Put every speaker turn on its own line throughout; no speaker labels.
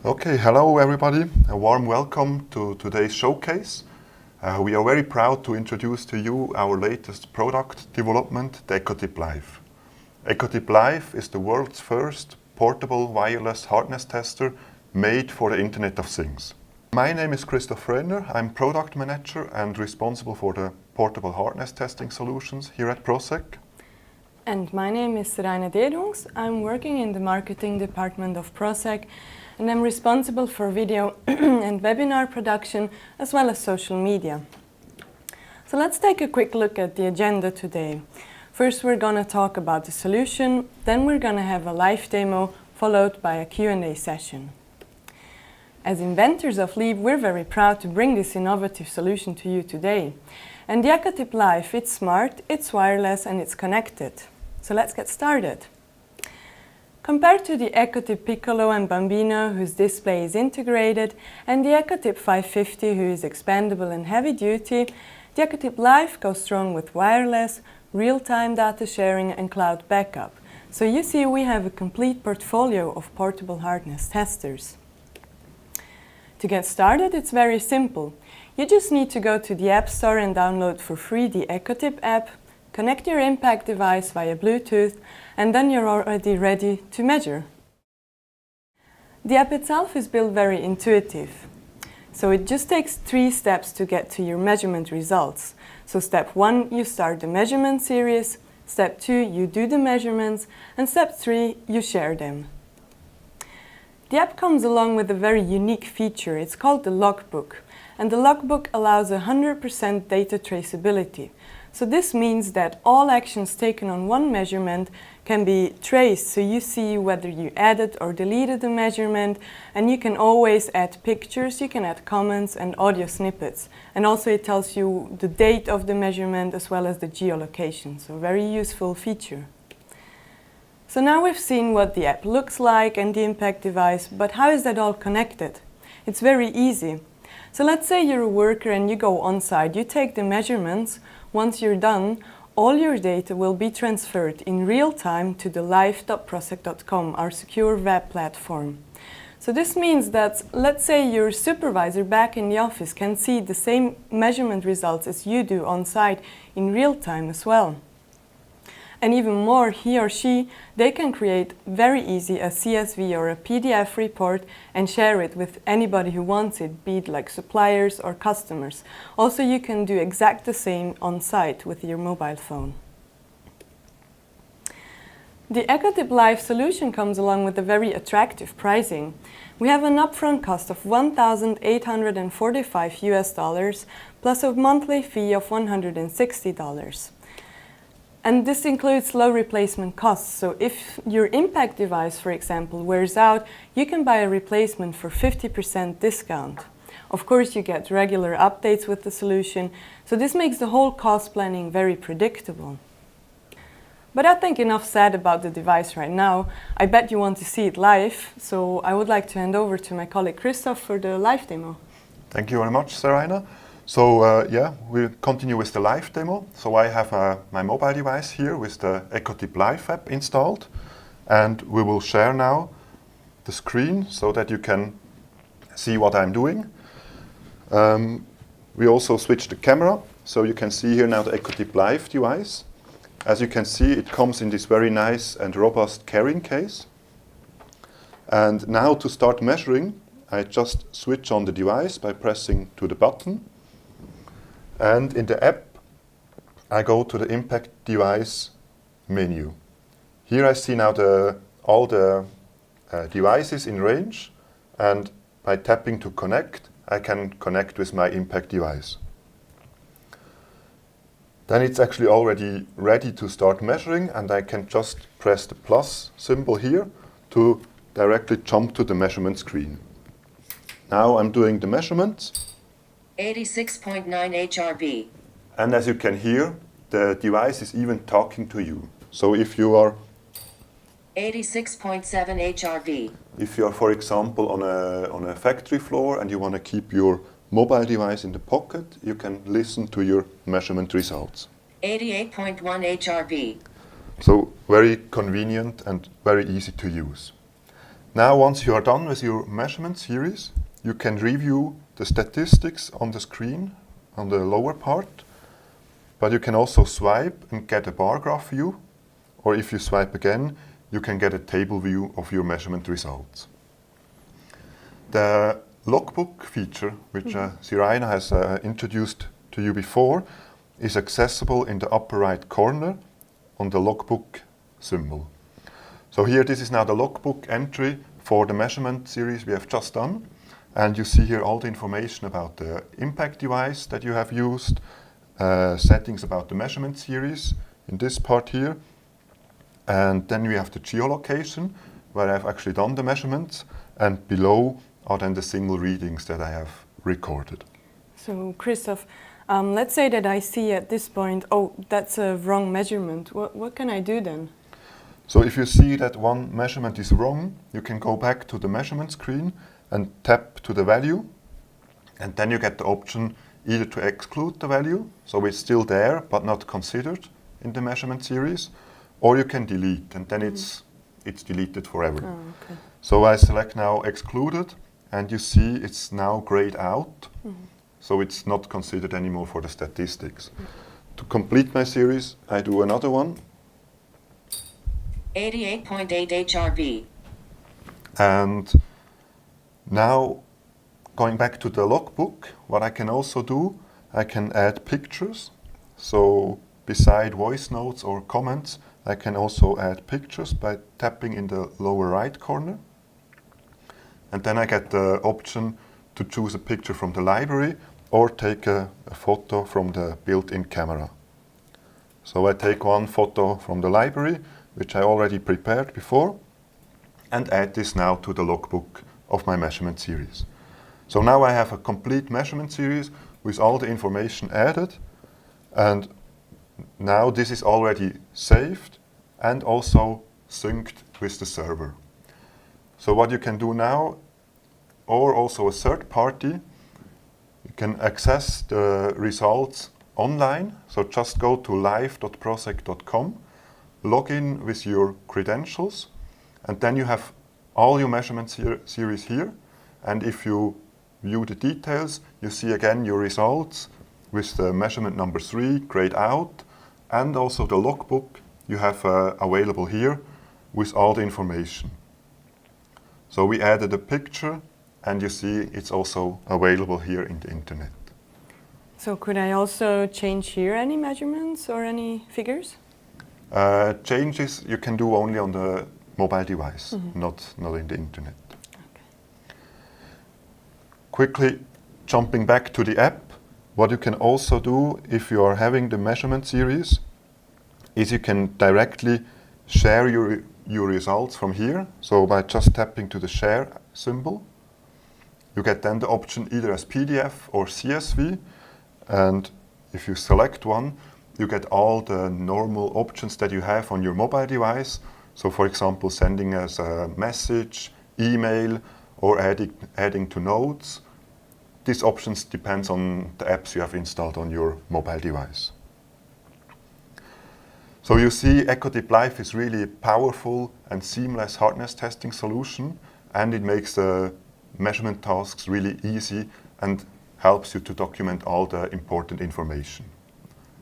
Okay, hello everybody. A warm welcome to today's showcase. We are very proud to introduce to you our latest product development, the EcoTip Live. EcoTip Live is the world's first portable wireless hardness tester made for the Internet of Things. My name is Christoph Renner. I'm product manager and responsible for the portable hardness testing solutions here at PROCEQ.
And my name is Raine Derungs. I'm working in the marketing department of PROCEQ, and I'm responsible for video and webinar production as well as social media. So let's take a quick look at the agenda today. First we're going to talk about the solution, then we're going to have a live demo followed by a Q&A session. As inventors of Leeb, we're very proud to bring this innovative solution to you today. And the EcoTip Live, it's smart, it's wireless and it's connected. So let's get started. Compared to the EcoTip Piccolo and Bambino, whose display is integrated, and the EcoTip 550, who is expandable and heavy duty, the EcoTip Live goes strong with wireless, real-time data sharing and cloud backup. So you see we have a complete portfolio of portable hardness testers. To get started, it's very simple. You just need to go to the App Store and download for free the EcoTip app, connect your impact device via Bluetooth, and then you're already ready to measure. The app itself is built very intuitive. So it just takes 3 steps to get to your measurement results. So step 1, you start the measurement series. Step 2, you do the measurements. And step 3, you share them. The app comes along with a very unique feature. It's called the logbook. And the logbook allows 100% data traceability. So this means that all actions taken on one measurement can be traced, so you see whether you added or deleted a measurement, and you can always add pictures, you can add comments and audio snippets. And also it tells you the date of the measurement as well as the geolocation, so a very useful feature. So now we've seen what the app looks like and the impact device, but how is that all connected? It's very easy. So let's say you're a worker and you go on site, you take the measurements. Once you're done, all your data will be transferred in real time to the live.proceq.com, our secure web platform. So this means that, let's say your supervisor back in the office can see the same measurement results as you do on site in real time as well. And even more, he or she, they can create very easy a CSV or a PDF report and share it with anybody who wants it, be it like suppliers or customers. Also, you can do exact the same on site with your mobile phone. The EcoTip Live solution comes along with a very attractive pricing. We have an upfront cost of $1,845 plus a monthly fee of $160. And this includes low replacement costs. So if your impact device, for example, wears out, you can buy a replacement for 50% discount. Of course, you get regular updates with the solution. So this makes the whole cost planning very predictable. But I think enough said about the device right now. I bet you want to see it live. So I would like to hand over to my colleague Christoph for the live demo.
Thank you very much, Raine. So we'll continue with the live demo. So I have my mobile device here with the EcoTip Live app installed, and we will share now the screen so that you can see what I'm doing. We also switched the camera, so you can see here now the EcoTip Live device. As you can see, it comes in this very nice and robust carrying case. And now to start measuring, I just switch on the device by pressing to the button. And in the app, I go to the impact device menu. Here I see now all the devices in range, and by tapping to connect, I can connect with my impact device. Then it's actually already ready to start measuring, and I can just press the plus symbol here to directly jump to the measurement screen. Now I'm doing the measurements.
86.9 HRV.
And as you can hear, the device is even talking to you. So if you are
86.7 HRV.
If you are, for example, on a factory floor and you want to keep your mobile device in the pocket, you can listen to your measurement results.
88.1 HRV.
So very convenient and very easy to use. Now, once you are done with your measurement series, you can review the statistics on the screen on the lower part, but you can also swipe and get a bar graph view, or if you swipe again, you can get a table view of your measurement results. The logbook feature, which Siraina has introduced to you before, is accessible in the upper right corner on the logbook symbol. So here, this is now the logbook entry for the measurement series we have just done. And you see here all the information about the impact device that you have used, settings about the measurement series in this part here. And then we have the geolocation, where I've actually done the measurements. And below are then the single readings that I have recorded.
So, Christoph, let's say that I see at this point, oh, that's a wrong measurement. What can I do then?
So if you see that one measurement is wrong, you can go back to the measurement screen and tap to the value. And then you get the option either to exclude the value, so it's still there but not considered in the measurement series, or you can delete, and then it's deleted forever.
Oh, okay.
So I select now excluded, and you see it's now grayed out, so it's not considered anymore for the statistics. To complete my series, I do another one.
88.8 HRV.
And now, going back to the logbook, what I can also do, I can add pictures. So beside voice notes or comments, I can also add pictures by tapping in the lower right corner. And then I get the option to choose a picture from the library or take a photo from the built-in camera. So I take one photo from the library, which I already prepared before, and add this now to the logbook of my measurement series. So now I have a complete measurement series with all the information added, and now this is already saved and also synced with the server. So what you can do now, or also a third party, you can access the results online. So just go to live.proceq.com, log in with your credentials, and then you have all your measurement series here. And if you view the details, you see again your results with the measurement number 3 grayed out, and also the logbook you have available here with all the information. So we added a picture, and you see it's also available here in the internet.
So could I also change here any measurements or any figures?
Changes you can do only on the mobile device, not in the internet.
Okay.
Quickly jumping back to the app, what you can also do if you are having the measurement series is you can directly share your results from here. So by just tapping to the share symbol, you get then the option either as PDF or CSV, and if you select one, you get all the normal options that you have on your mobile device. So for example, sending us a message, email, or adding to notes. These options depend on the apps you have installed on your mobile device. So you see, EcoDeep Live is really a powerful and seamless hardness testing solution, and it makes the measurement tasks really easy and helps you to document all the important information.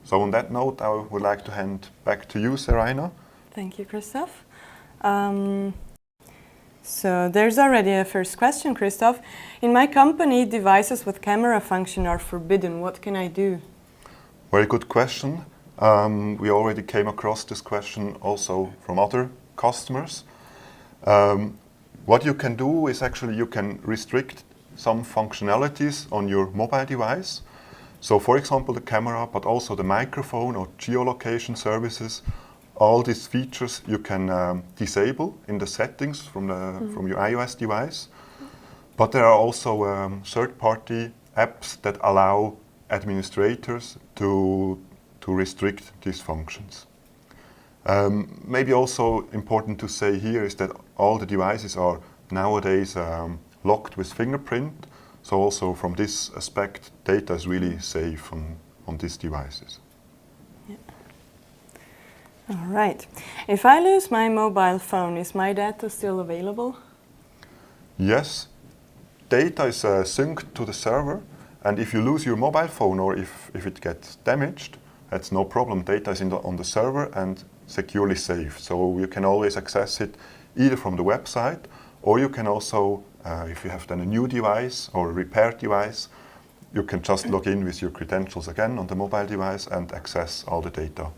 So on that note, I would like to hand back to you, Siraina.
Thank you, Christoph. So there's already a first question, Christoph. In my company, devices with camera function are forbidden. What can I do?
Very good question. We already came across this question also from other customers. What you can do is actually you can restrict some functionalities on your mobile device. So for example, the camera, but also the microphone or geolocation services, all these features you can disable in the settings from your iOS device. But there are also third-party apps that allow administrators to restrict these functions. Maybe also important to say here is that all the devices are nowadays locked with fingerprint. So also from this aspect, data is really safe on these devices.
Yeah. All right. If I lose my mobile phone, is my data still available?
Yes, data is synced to the server, and if you lose your mobile phone or if it gets damaged, that's no problem. Data is on the server and securely saved. So you can always access it either from the website, or you can also, if you have then a new device or a repaired device, you can just log in with your credentials again on the mobile device and access all the data.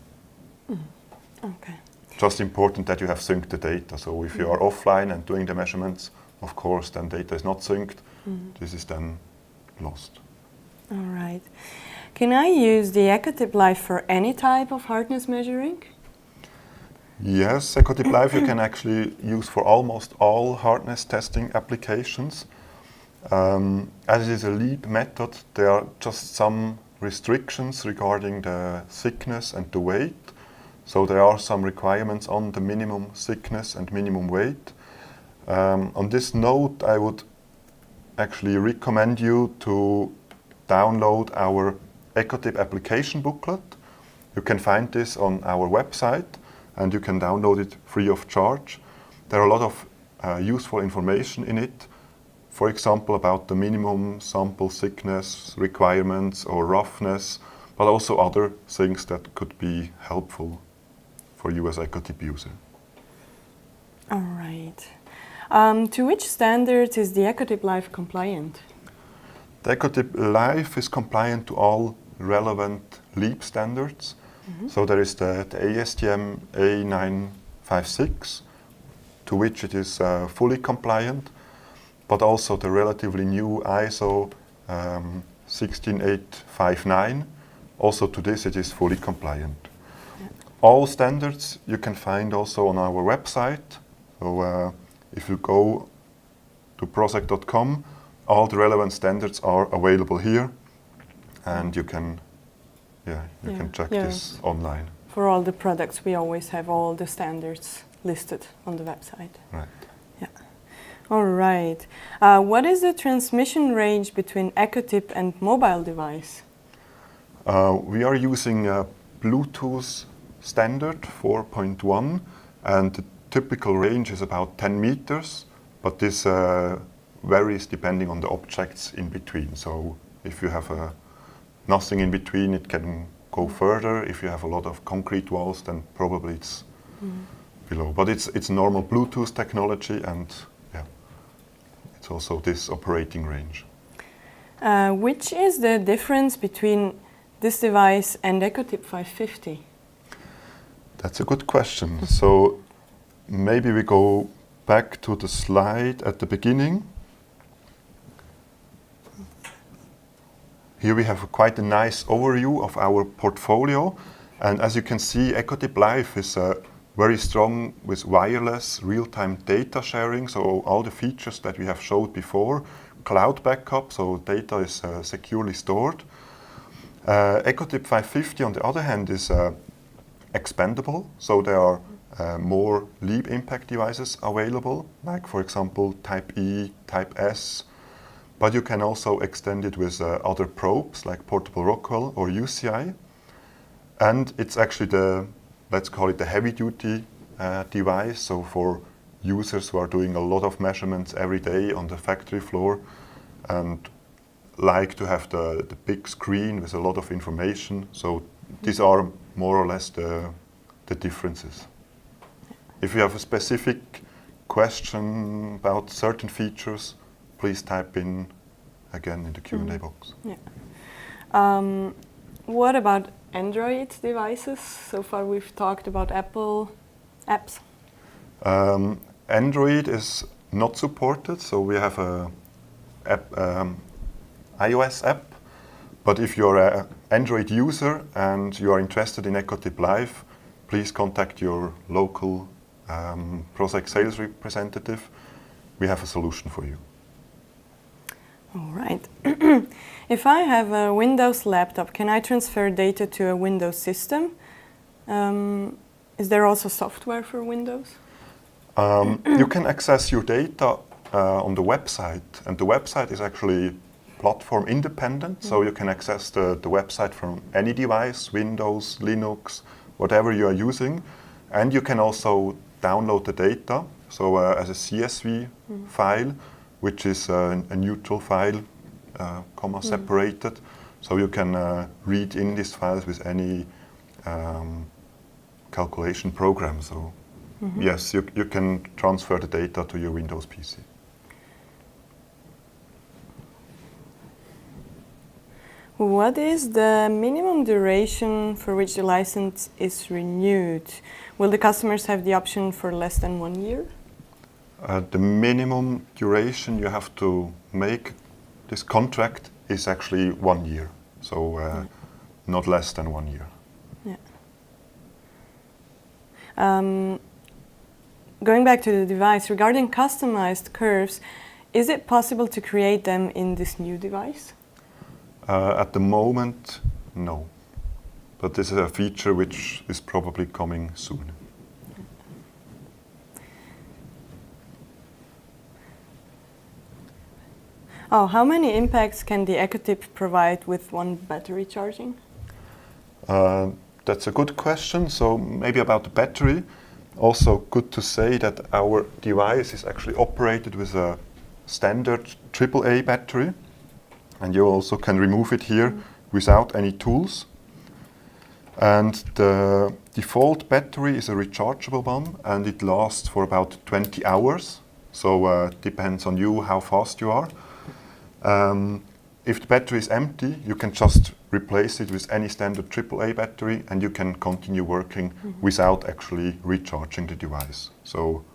Okay.
Just important that you have synced the data. So if you are offline and doing the measurements, of course, then data is not synced. This is then lost.
All right. Can I use the EcoTip Live for any type of hardness measuring?
Yes, EcoTip Live you can actually use for almost all hardness testing applications. As it is a Leeb method, there are just some restrictions regarding the thickness and the weight. So there are some requirements on the minimum thickness and minimum weight. On this note, I would actually recommend you to download our EcoTip application booklet. You can find this on our website and you can download it free of charge. There are a lot of useful information in it. For example, about the minimum sample thickness requirements or roughness, but also other things that could be helpful for you as EcoTip user.
All right. To which standards is the EcoTip Live compliant?
The EcoTip Live is compliant to all relevant Leeb standards. So there is the ASTM A956, to which it is fully compliant, but also the relatively new ISO 16859. Also to this it is fully compliant. All standards you can find also on our website. So if you go to PROCEQ.com, all the relevant standards are available here, and you can check this online.
For all the products, we always have all the standards listed on the website.
Right.
Yeah. All right. What is the transmission range between EcoTip and mobile device?
We are using a Bluetooth standard 4.1, and the typical range is about 10 meters, but this varies depending on the objects in between. So if you have nothing in between, it can go further. If you have a lot of concrete walls, then probably it's below. But it's normal Bluetooth technology, and it's also this operating range.
Which is the difference between this device and EcoTip 550?
That's a good question. So maybe we go back to the slide at the beginning. Here we have quite a nice overview of our portfolio, and as you can see, EcoTip Live is very strong with wireless real-time data sharing, so all the features that we have showed before, cloud backup, so data is securely stored. EcoTip 550 on the other hand is expandable, so there are more Leeb impact devices available, like for example Type E, Type S, but you can also extend it with other probes like Portable Rockwell or UCI. And it's actually let's call it the heavy-duty device, so for users who are doing a lot of measurements every day on the factory floor and like to have the big screen with a lot of information. So these are more or less the differences. If you have a specific question about certain features, please type in again in the Q&A box.
Yeah. What about Android devices? So far we've talked about Apple apps.
Android is not supported, so we have a iOS app. But if you're an Android user and you are interested in EcoTip Live, please contact your local PROCEQ sales representative. We have a solution for you.
All right. If I have a Windows laptop, can I transfer data to a Windows system? Is there also software for Windows?
You can access your data on the website, and the website is actually platform independent, so you can access the website from any device, Windows, Linux, whatever you are using, and you can also download the data, so as a CSV file, which is a neutral file, comma separated. So you can read in these files with any calculation program. So yes, you can transfer the data to your Windows PC.
What is the minimum duration for which the license is renewed? Will the customers have the option for less than 1 year?
The minimum duration you have to make this contract is actually 1 year, so not less than 1 year.
Yeah. Going back to the device, regarding customized curves, is it possible to create them in this new device?
At the moment, no. But this is a feature which is probably coming soon.
Oh, how many impacts can the EcoTip provide with one battery charging?
That's a good question. So maybe about the battery. Also good to say that our device is actually operated with a standard AAA battery. And you also can remove it here without any tools. And the default battery is a rechargeable one, and it lasts for about 20 hours. So it depends on you how fast you are. If the battery is empty, you can just replace it with any standard AAA battery, and you can continue working without actually recharging the device. So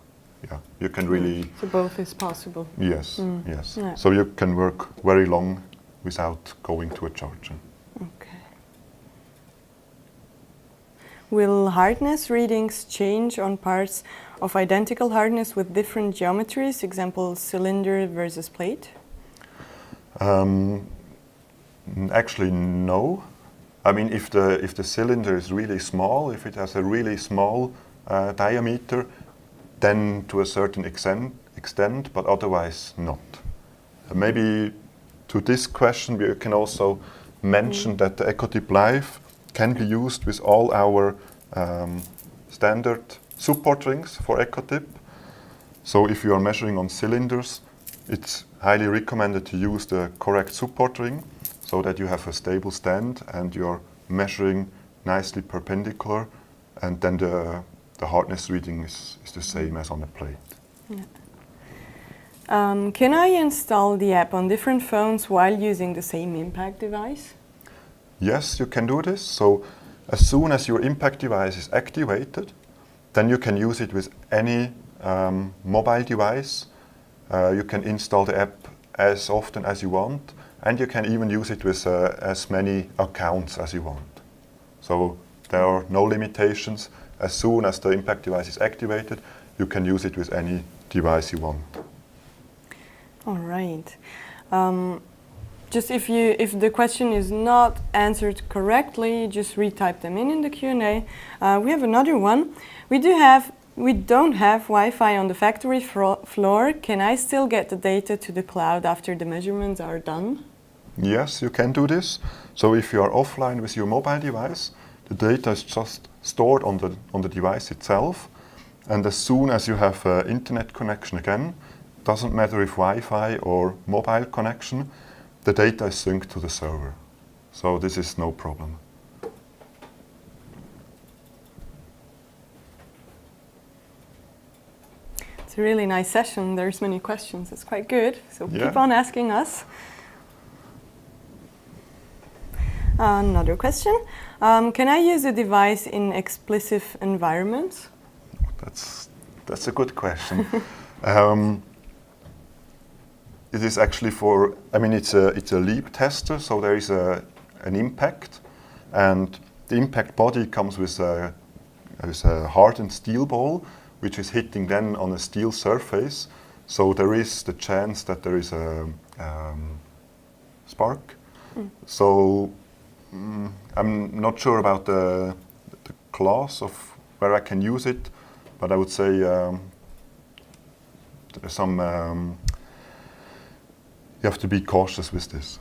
yeah, you can really...
So both is possible?
Yes, yes.
Yeah.
So you can work very long without going to a charger.
Okay. Will hardness readings change on parts of identical hardness with different geometries, example cylinder versus plate?
Actually, no. I mean, if the cylinder is really small, if it has a really small diameter, then to a certain extent, but otherwise not. Maybe to this question, we can also mention that the EcoTip Live can be used with all our standard support rings for EcoTip. So if you are measuring on cylinders, it's highly recommended to use the correct support ring so that you have a stable stand and you're measuring nicely perpendicular, and then the hardness reading is the same as on a plate.
Yeah. Can I install the app on different phones while using the same impact device?
Yes, you can do this. So as soon as your impact device is activated, then you can use it with any mobile device. You can install the app as often as you want, and you can even use it with as many accounts as you want. So there are no limitations. As soon as the impact device is activated, you can use it with any device you want.
All right. Just if the question is not answered correctly, just retype them in the Q&A. We have another one. We don't have Wi-Fi on the factory floor. Can I still get the data to the cloud after the measurements are done?
Yes, you can do this. So if you are offline with your mobile device, the data is just stored on the device itself. And as soon as you have an internet connection again, doesn't matter if Wi-Fi or mobile connection, the data is synced to the server. So this is no problem.
It's a really nice session. There's many questions. It's quite good. So
Yeah.
keep on asking us. Another question. Can I use a device in explicit environments?
That's a good question. It is actually it's a Leeb tester, so there is an impact, and the impact body comes with a hardened steel ball, which is hitting then on a steel surface. So there is the chance that there is a spark. So I'm not sure about the class of where I can use it, but I would say there's some. You have to be cautious with this.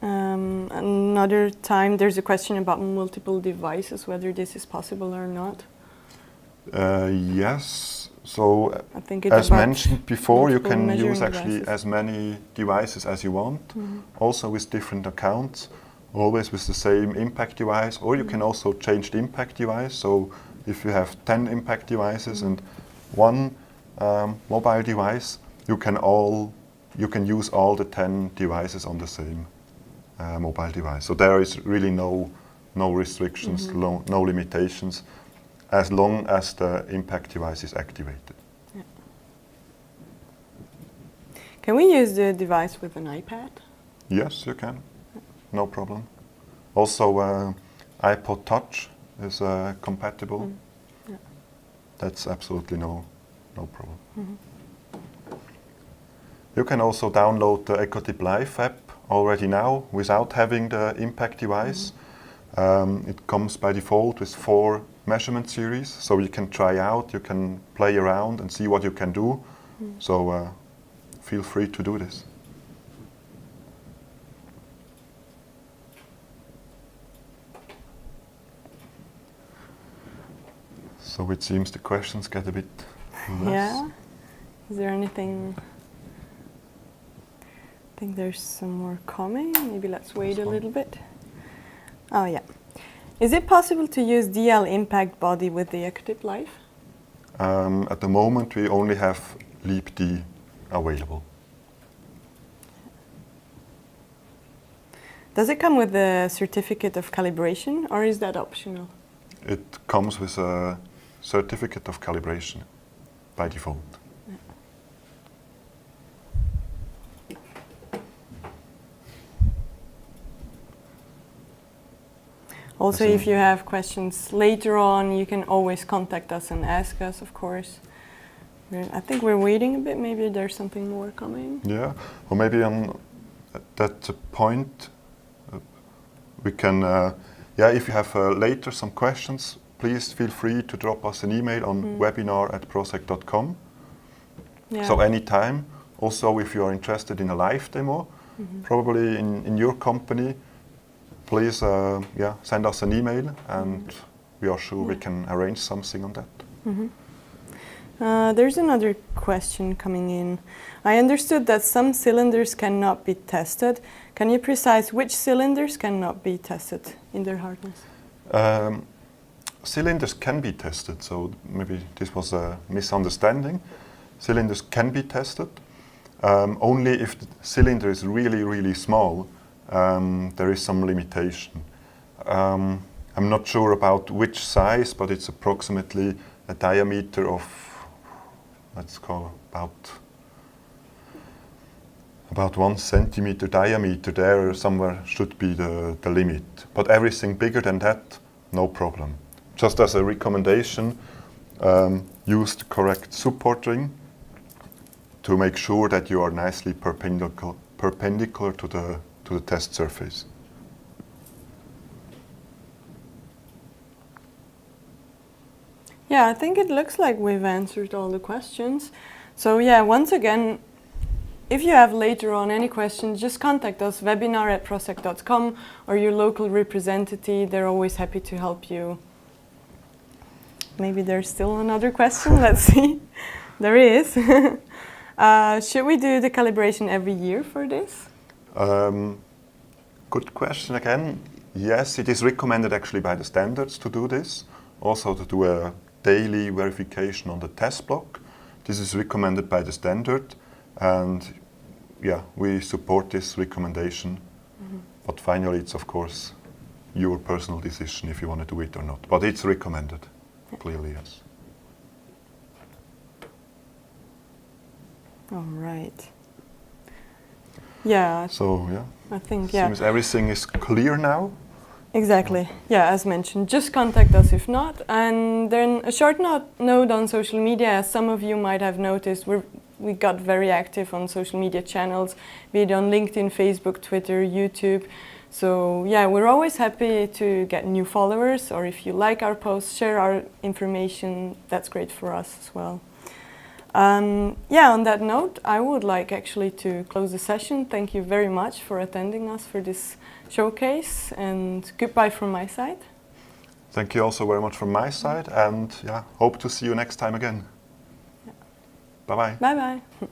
Another time, there's a question about multiple devices, whether this is possible or not.
Yes, So,
I think it's
as
about
mentioned before, you
multiple
can
measuring
use actually
devices.
as many devices as you want, also with different accounts, always with the same impact device, or you can also change the impact device. So, if you have 10 impact devices and one mobile device, you can use all the 10 devices on the same mobile device. So there is really no restrictions, no limitations, as long as the impact device is activated.
Can we use the device with an iPad?
Yes, you can, no problem. Also, iPod Touch is compatible.
Yeah.
That's absolutely no problem. You can also download the Ecotip Live app already now without having the impact device. It comes by default with 4 measurement series, so you can try out, you can play around and see what you can do. So feel free to do this. So it seems the questions get a bit less.
Yeah. Is there anything? I think there's some more coming. Maybe let's wait a little bit. Oh yeah. Is it possible to use DL impact body with the Ecotip Live?
At the moment, we only have Leeb D available.
Does it come with a certificate of calibration, or is that optional?
It comes with a certificate of calibration by default.
Also, if you have questions later on, you can always contact us and ask us, of course. I think we're waiting a bit. Maybe there's something more coming.
Yeah, or maybe on that point, we can, if you have later some questions, please feel free to drop us an email on webinar@PROCEQ.com.
Yeah.
So anytime. Also, if you are interested in a live demo, probably in your company, please send us an email, and we are sure we can arrange something on that.
There's another question coming in. I understood that some cylinders cannot be tested. Can you precise which cylinders cannot be tested in their hardness?
Cylinders can be tested, so maybe this was a misunderstanding. Cylinders can be tested, only if the cylinder is really, really small. There is some limitation. I'm not sure about which size, but it's approximately a diameter of, let's call about 1 centimeter diameter. There somewhere should be the limit. But everything bigger than that, no problem. Just as a recommendation, use the correct support ring to make sure that you are nicely perpendicular to the test surface.
Yeah, I think it looks like we've answered all the questions. So yeah, once again, if you have later on any questions, just contact us, webinar@proceq.com, or your local representative. They're always happy to help you. Maybe there's still another question. Let's see. There is. Should we do the calibration every year for this?
Good question again. Yes, it is recommended actually by the standards to do this. Also to do a daily verification on the test block. This is recommended by the standard, and yeah, we support this recommendation. But finally, it's of course your personal decision if you want to do it or not. But it's recommended, clearly, yes.
All right. Yeah.
So yeah,
I think, yeah.
seems everything is clear now.
Exactly. Yeah, as mentioned, just contact us if not. And then a short note on social media. As some of you might have noticed, we got very active on social media channels, be it on LinkedIn, Facebook, Twitter, YouTube. So yeah, we're always happy to get new followers, or if you like our posts, share our information. That's great for us as well. On that note, I would like actually to close the session. Thank you very much for attending us for this showcase, and goodbye from my side.
Thank you also very much from my side, and yeah, hope to see you next time again. Bye-bye.
Bye-bye.